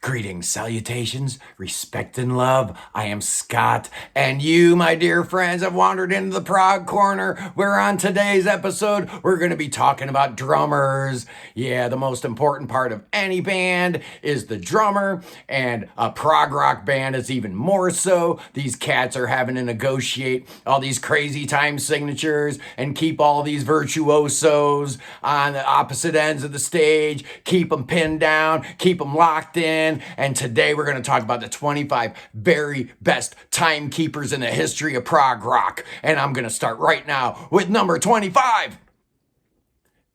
Greetings, salutations, respect and love. I am Scott, and you, my dear friends, have wandered into the Prog Corner, where on today's episode, we're going to be talking about drummers. Yeah, the most important part of any band is the drummer, and a prog rock band is even more so. These cats are having to negotiate all these crazy time signatures and keep all these virtuosos on the opposite ends of the stage, keep them pinned down, keep them locked in. And today we're going to talk about the 25 very best timekeepers in the history of prog rock. And I'm going to start right now with number 25,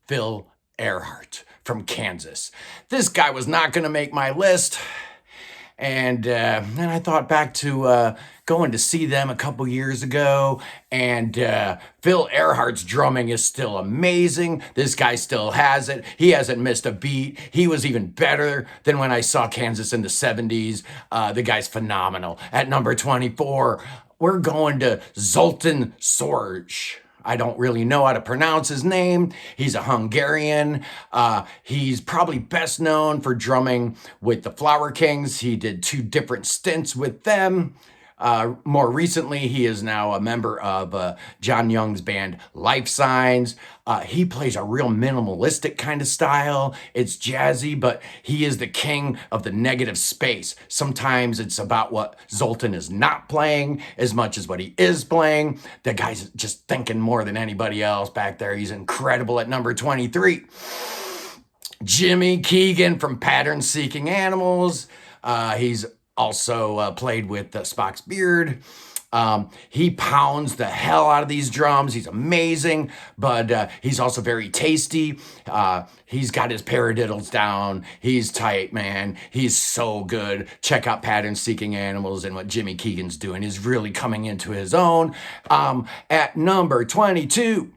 Phil Erhart from Kansas. This guy was not going to make my list. And then I thought back to going to see them a couple years ago, and Phil Erhart's drumming is still amazing. This guy still has it. He hasn't missed a beat. He was even better than when I saw Kansas in the 70s. The guy's phenomenal. At number 24, we're going to Zoltan-Czorsz. I don't really know how to pronounce his name. He's a Hungarian. He's probably best known for drumming with the Flower Kings. He did 2 different stints with them. More recently, he is now a member of John Young's band Life Signs. He plays a real minimalistic kind of style. It's jazzy, but he is the king of the negative space. Sometimes it's about what Zoltan is not playing as much as what he is playing. The guy's just thinking more than anybody else back there. He's incredible. At number 23, Jimmyckeegan from Pattern Seeking Animals. He's also played with Spock's Beard. He pounds the hell out of these drums. He's amazing, but he's also very tasty. He's got his paradiddles down. He's tight, man. He's so good. Check out Pattern Seeking Animals, and what Jimmyckeegan's doing is really coming into his own. At number 22,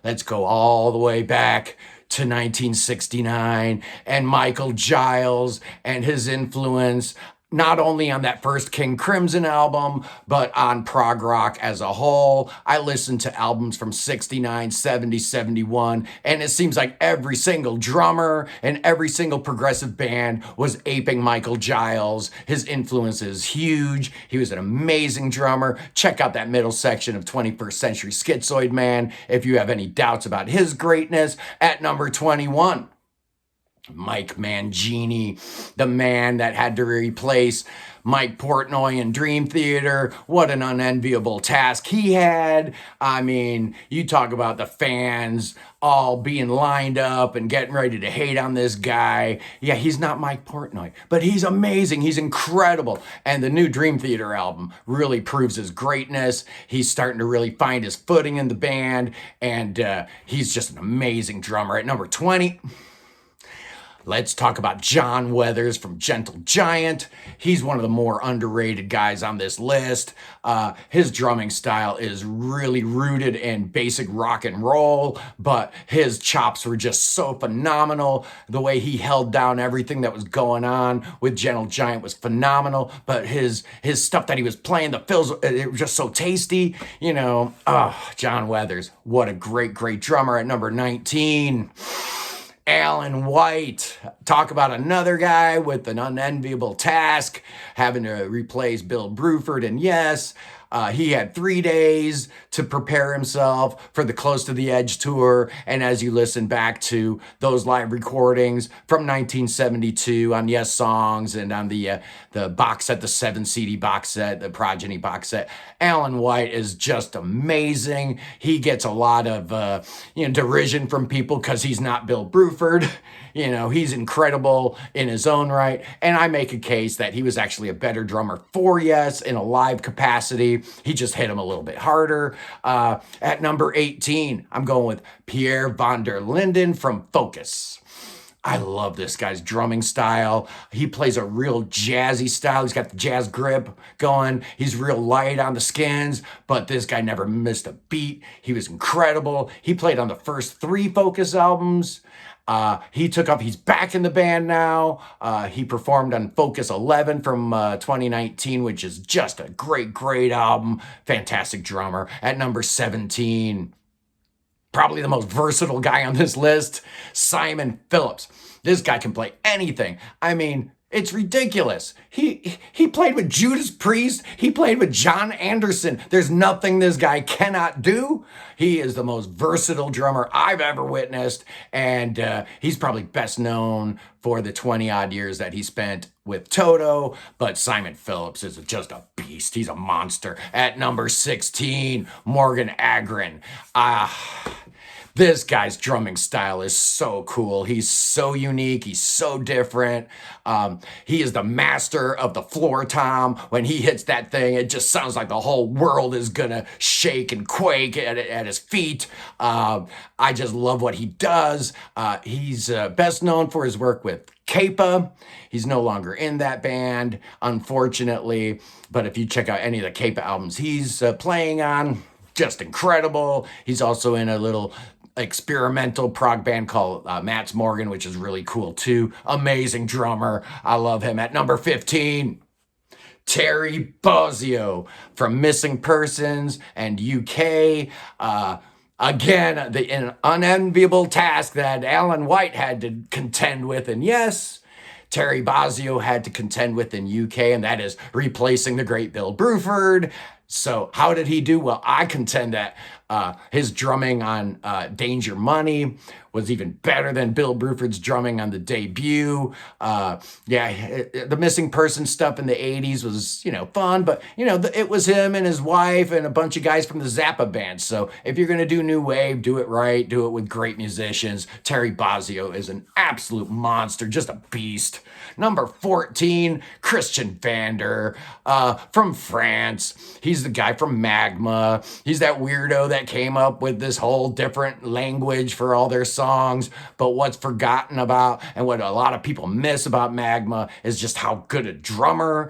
let's go all the way back to 1969 and MichaelaGiles and his influence, not only on that first King Crimson album, but on prog rock as a whole. I listened to albums from 69, 70, 71, and it seems like every single drummer and every single progressive band was aping MichaelaGiles. His influence is huge. He was an amazing drummer. Check out that middle section of 21st Century Schizoid Man if you have any doubts about his greatness. At number 21, Mike Mangini, the man that had to replace Mike Portnoy in Dream Theater. What an unenviable task he had. I mean, you talk about the fans all being lined up and getting ready to hate on this guy. Yeah, he's not Mike Portnoy, but he's amazing. He's incredible. And the new Dream Theater album really proves his greatness. He's starting to really find his footing in the band, and he's just an amazing drummer. At number 20, let's talk about John Weathers from Gentle Giant. He's one of the more underrated guys on this list. His drumming style is really rooted in basic rock and roll, but his chops were just so phenomenal. The way he held down everything that was going on with Gentle Giant was phenomenal, but his stuff that he was playing, the fills, it was just so tasty. You know, John Weathers, what a great, great drummer. At number 19, Alan White. Talk about another guy with an unenviable task, having to replace Bill Bruford. And yes, he had 3 days to prepare himself for the Close to the Edge tour. And as you listen back to those live recordings from 1972 on Yes Songs and on the box set, the 7 CD box set, the Progeny box set, Alan White is just amazing. He gets a lot of derision from people because he's not Bill Bruford. You know, he's incredible in his own right. And I make a case that he was actually a better drummer for Yes in a live capacity. He just hit him a little bit harder. At number 18, I'm going with Pierre Van DerrLinden from Focus. I love this guy's drumming style. He plays a real jazzy style. He's got the jazz grip going. He's real light on the skins, but this guy never missed a beat. He was incredible. He played on the first 3 Focus albums. He took up, he's back in the band now. He performed on Focus 11 from 2019, which is just a great, great album. Fantastic drummer. At number 17, probably the most versatile guy on this list, Simon Phillips. This guy can play anything. I mean, It's ridiculous. He played with Judas Priest. He played with John Anderson. There's nothing this guy cannot do. He is the most versatile drummer I've ever witnessed, and he's probably best known for the 20-odd years that he spent with Toto, but Simon Phillips is just a beast. He's a monster. At number 16, Morgan Ågren. This guy's drumming style is so cool. He's so unique. He's so different. He is the master of the floor tom. When he hits that thing, it just sounds like the whole world is gonna shake and quake at his feet. I just love what he does. He's best known for his work with Kepa. He's no longer in that band, unfortunately. But if you check out any of the Kepa albums he's playing on, just incredible. He's also in a little experimental prog band called Mats Morgan, which is really cool too. Amazing drummer. I love him. At number 15, Terry Bozzio from Missing Persons and UK. Again, an unenviable task that Alan White had to contend with. And yes, Terry Bozzio had to contend with in UK, and that is replacing the great Bill Bruford. So how did he do? Well, I contend that his drumming on Danger Money was even better than Bill Bruford's drumming on the debut. The Missing Person stuff in the 80s was, fun, but, it was him and his wife and a bunch of guys from the Zappa band. So if you're going to do new wave, do it right, do it with great musicians. Terry Bozzio is an absolute monster, just a beast. Number 14, Christian Vander from France. He's the guy from Magma. He's that weirdo that came up with this whole different language for all their songs. But what's forgotten about and what a lot of people miss about Magma is just how good a drummer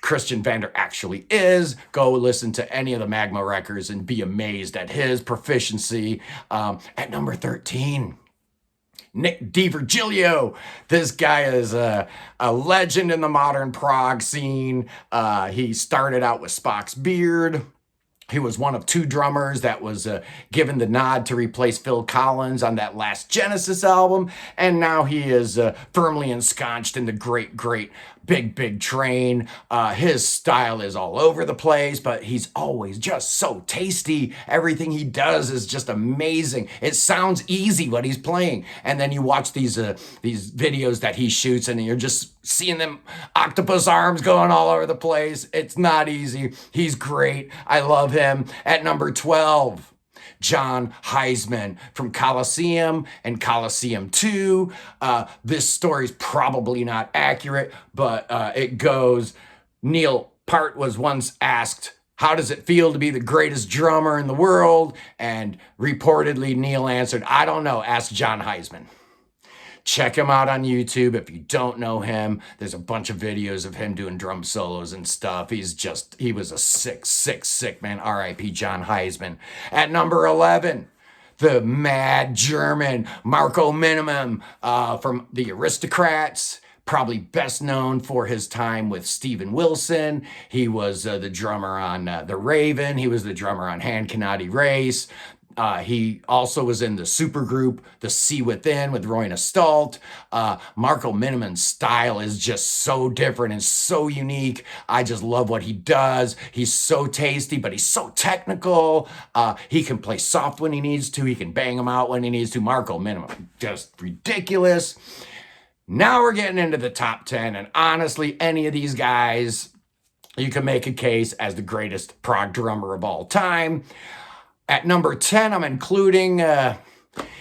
Christian Vander actually is. Go listen to any of the Magma records and be amazed at his proficiency. At number 13, Nick DiVirgilio. This guy is a legend in the modern prog scene. He started out with Spock's Beard. He was one of two drummers that was given the nod to replace Phil Collins on that last Genesis album. And now he is firmly ensconced in the great Big Train. His style is all over the place, but he's always just so tasty. Everything he does is just amazing. It sounds easy what he's playing. And then you watch these videos that he shoots and you're just seeing them octopus arms going all over the place. It's not easy. He's great. I love him. At number 12, Jon Hiseman from Colosseum and Colosseum 2. This story's probably not accurate, but it goes, Neil Peart was once asked, how does it feel to be the greatest drummer in the world? And reportedly Neil answered, I don't know, ask Jon Hiseman. Check him out on YouTube. If you don't know him, there's a bunch of videos of him doing drum solos and stuff. He was a sick man. R.I.P. Jon Hiseman. At number 11, the mad German Marco Minneman from the Aristocrats. Probably best known for his time with Steven Wilson. He was the drummer on The Raven. He was the drummer on Hand Cannot Erase. He also was in the supergroup The Sea Within with Roy Stolt. Marco Minneman's style is just so different and so unique. I just love what he does. He's so tasty, but he's so technical. He can play soft when he needs to. He can bang them out when he needs to. Marco Minneman, just ridiculous. Now we're getting into the top 10, and honestly, any of these guys, you can make a case as the greatest prog drummer of all time. At number 10, I'm including,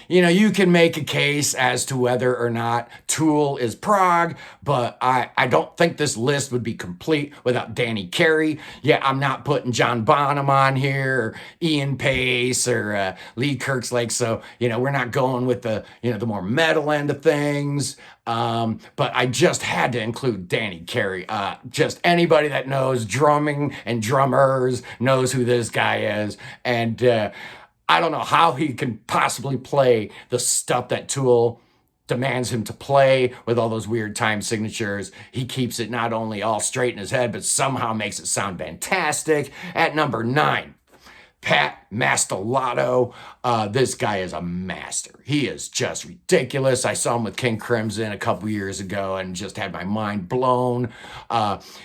you can make a case as to whether or not Tool is prog, but I don't think this list would be complete without Danny Carey. Yeah, I'm not putting John Bonham on here, or Ian Pace, or Lee Kirkslake, so, we're not going with the more metal end of things. But I just had to include Danny Carey. Just anybody that knows drumming and drummers knows who this guy is. And I don't know how he can possibly play the stuff that Tool demands him to play with all those weird time signatures. He keeps it not only all straight in his head, but somehow makes it sound fantastic. At number 9, Pat Mastelotto. This guy is a master. He is just ridiculous. I saw him with King Crimson a couple years ago and just had my mind blown.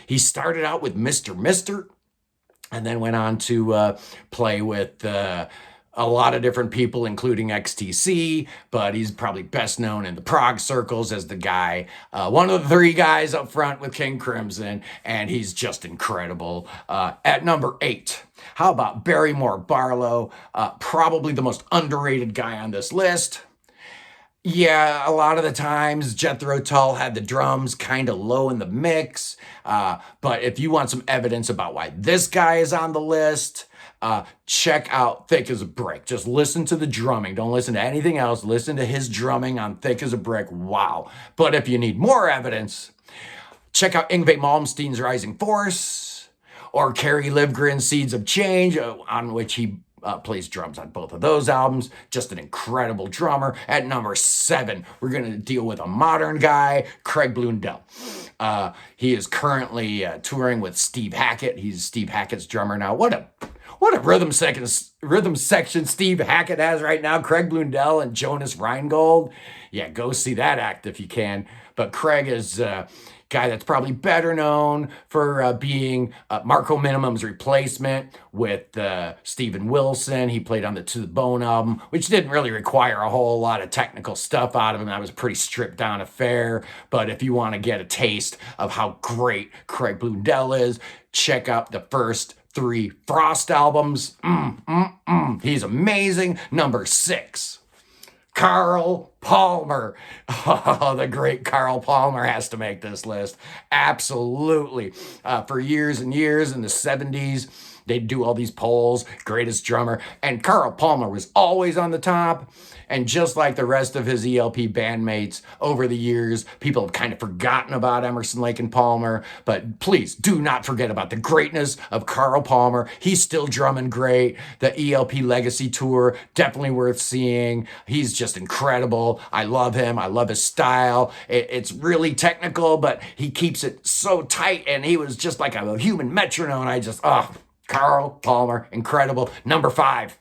He started out with Mr. Mister and then went on to play with a lot of different people, including XTC, but he's probably best known in the prog circles as the guy, one of the three guys up front with King Crimson, and he's just incredible. At number 8, how about Barriemore Barlow? Probably the most underrated guy on this list. Yeah, a lot of the times Jethro Tull had the drums kind of low in the mix, but if you want some evidence about why this guy is on the list, check out Thick as a Brick. Just listen to the drumming. Don't listen to anything else. Listen to his drumming on Thick as a Brick. Wow. But if you need more evidence, check out Yngwie Malmsteen's Rising Force or Carey Livgren's Seeds of Change, on which he plays drums on both of those albums. Just an incredible drummer. At number 7, we're going to deal with a modern guy, Craig Blundell. He is currently touring with Steve Hackett. He's Steve Hackett's drummer now. What a rhythm section Steve Hackett has right now. Craig Blundell and Jonas Reingold. Yeah, go see that act if you can. But Craig is a guy that's probably better known for being Marco Minimum's replacement with Steven Wilson. He played on the To the Bone album, which didn't really require a whole lot of technical stuff out of him. That was a pretty stripped down affair. But if you want to get a taste of how great Craig Blundell is, check out the first 3 Frost albums. He's amazing. Number 6, Carl Palmer. Oh, the great Carl Palmer has to make this list. Absolutely. For years and years in the 70s, they'd do all these polls, greatest drummer, and Carl Palmer was always on the top. And just like the rest of his ELP bandmates over the years, people have kind of forgotten about Emerson, Lake and Palmer. But please do not forget about the greatness of Carl Palmer. He's still drumming great. The ELP Legacy Tour, definitely worth seeing. He's just incredible. I love him. I love his style. It's really technical, but he keeps it so tight. And he was just like a human metronome. Carl Palmer, incredible. Number 5.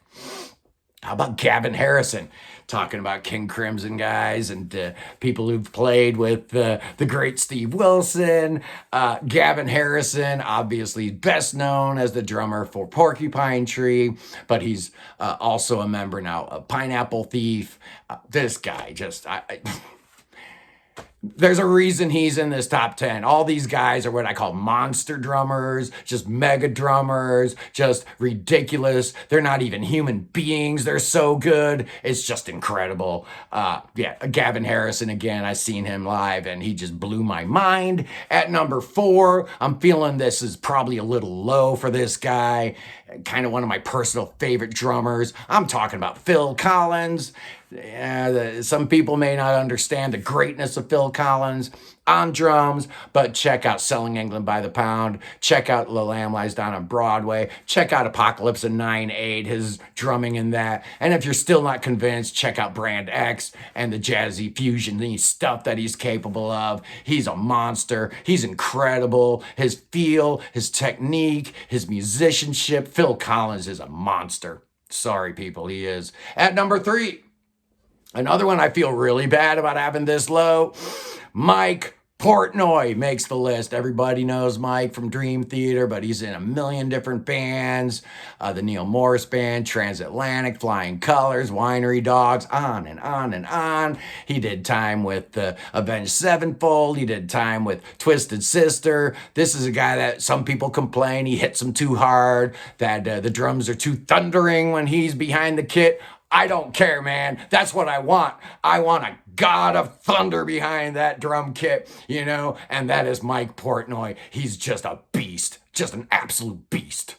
How about Gavin Harrison? Talking about King Crimson guys and people who've played with the great Steve Wilson. Gavin Harrison, obviously best known as the drummer for Porcupine Tree, but he's also a member now of Pineapple Thief. This guy just... There's a reason he's in this top 10. All these guys are what I call monster drummers, just mega drummers, just ridiculous. They're not even human beings. They're so good. It's just incredible. Gavin Harrison, again, I seen him live and he just blew my mind. At number 4, I'm feeling this is probably a little low for this guy. Kind of one of my personal favorite drummers. I'm talking about Phil Collins. Some people may not understand the greatness of Phil Collins on drums, but check out Selling England by the Pound. Check out The Lamb Lies Down on Broadway. Check out Apocalypse of 9/8, his drumming in that. And if you're still not convinced, check out Brand X and the jazzy fusion stuff that he's capable of. He's a monster. He's incredible. His feel, his technique, his musicianship. Phil Collins is a monster. Sorry, people, he is. At number 3, another one I feel really bad about having this low, Mike Portnoy makes the list. Everybody knows Mike from Dream Theater, but he's in a million different bands. The Neil Morris Band, Transatlantic, Flying Colors, Winery Dogs, on and on and on. He did time with Avenged Sevenfold. He did time with Twisted Sister. This is a guy that some people complain he hits them too hard, that the drums are too thundering when he's behind the kit. I don't care, man. That's what I want. I want a god of thunder behind that drum kit, and that is Mike Portnoy. He's just a beast, just an absolute beast.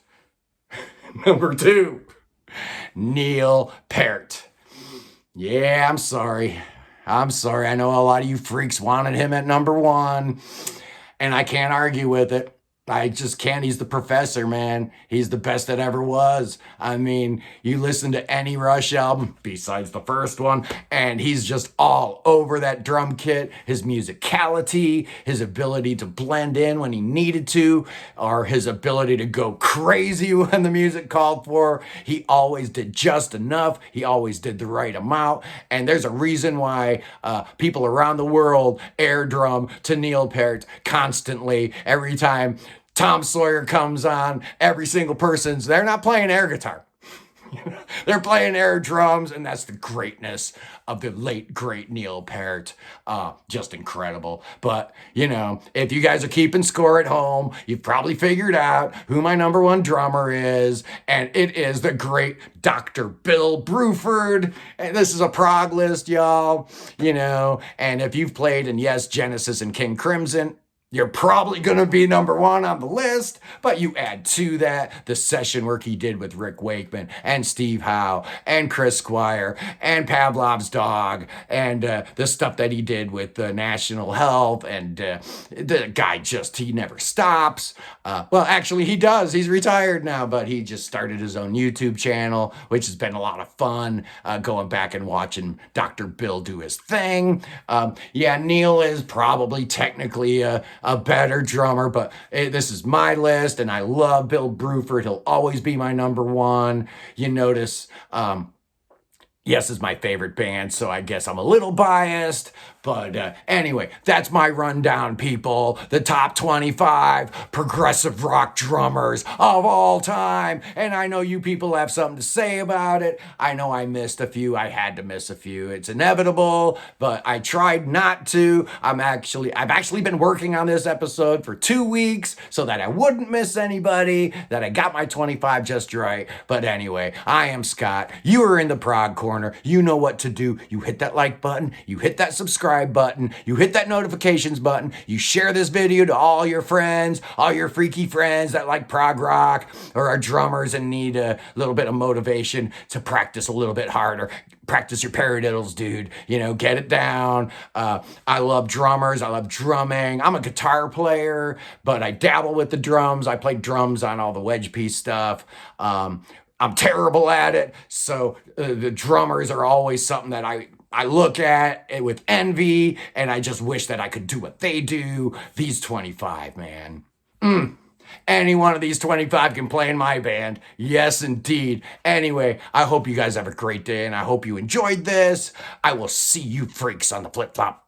Number 2, Neil Peart. Yeah, I'm sorry. I know a lot of you freaks wanted him at number 1, and I can't argue with it. I just can't. He's the professor, man. He's the best that ever was. I mean, you listen to any Rush album besides the first one, and he's just all over that drum kit. His musicality, his ability to blend in when he needed to, or his ability to go crazy when the music called for. He always did just enough. He always did the right amount. And there's a reason why people around the world air drum to Neil Peart constantly every time Tom Sawyer comes on. Every single person's, they're not playing air guitar. They're playing air drums, and that's the greatness of the late, great Neil Peart. Just incredible. But, if you guys are keeping score at home, you've probably figured out who my number one drummer is, and it is the great Dr. Bill Bruford. And this is a prog list, y'all, and if you've played in, yes, Genesis and King Crimson, you're probably going to be number one on the list, but you add to that the session work he did with Rick Wakeman and Steve Howe and Chris Squire and Pavlov's Dog and the stuff that he did with National Health, and the guy he never stops. Well, actually he does. He's retired now, but he just started his own YouTube channel, which has been a lot of fun, going back and watching Dr. Bill do his thing. Yeah, Neil is probably technically a better drummer, but this is my list, and I love Bill Bruford. He'll always be my number one. You notice, Yes is my favorite band, so I guess I'm a little biased. But anyway, that's my rundown, people. The top 25 progressive rock drummers of all time. And I know you people have something to say about it. I know I missed a few. I had to miss a few. It's inevitable, but I tried not to. I've actually been working on this episode for 2 weeks so that I wouldn't miss anybody, that I got my 25 just right. But anyway, I am Scott. You are in the Prog Corner. You know what to do. You hit that like button. You hit that subscribe button. You hit that notifications button. You share this video to all your friends, all your freaky friends that like prog rock or are drummers and need a little bit of motivation to practice a little bit harder. Practice your paradiddles, dude. Get it down. I love drummers. I love drumming. I'm a guitar player, but I dabble with the drums. I play drums on all the wedge piece stuff. I'm terrible at it, so the drummers are always something that I look at it with envy, and I just wish that I could do what they do. These 25, man. Any one of these 25 can play in my band. Yes, indeed. Anyway, I hope you guys have a great day, and I hope you enjoyed this. I will see you freaks on the flip-flop.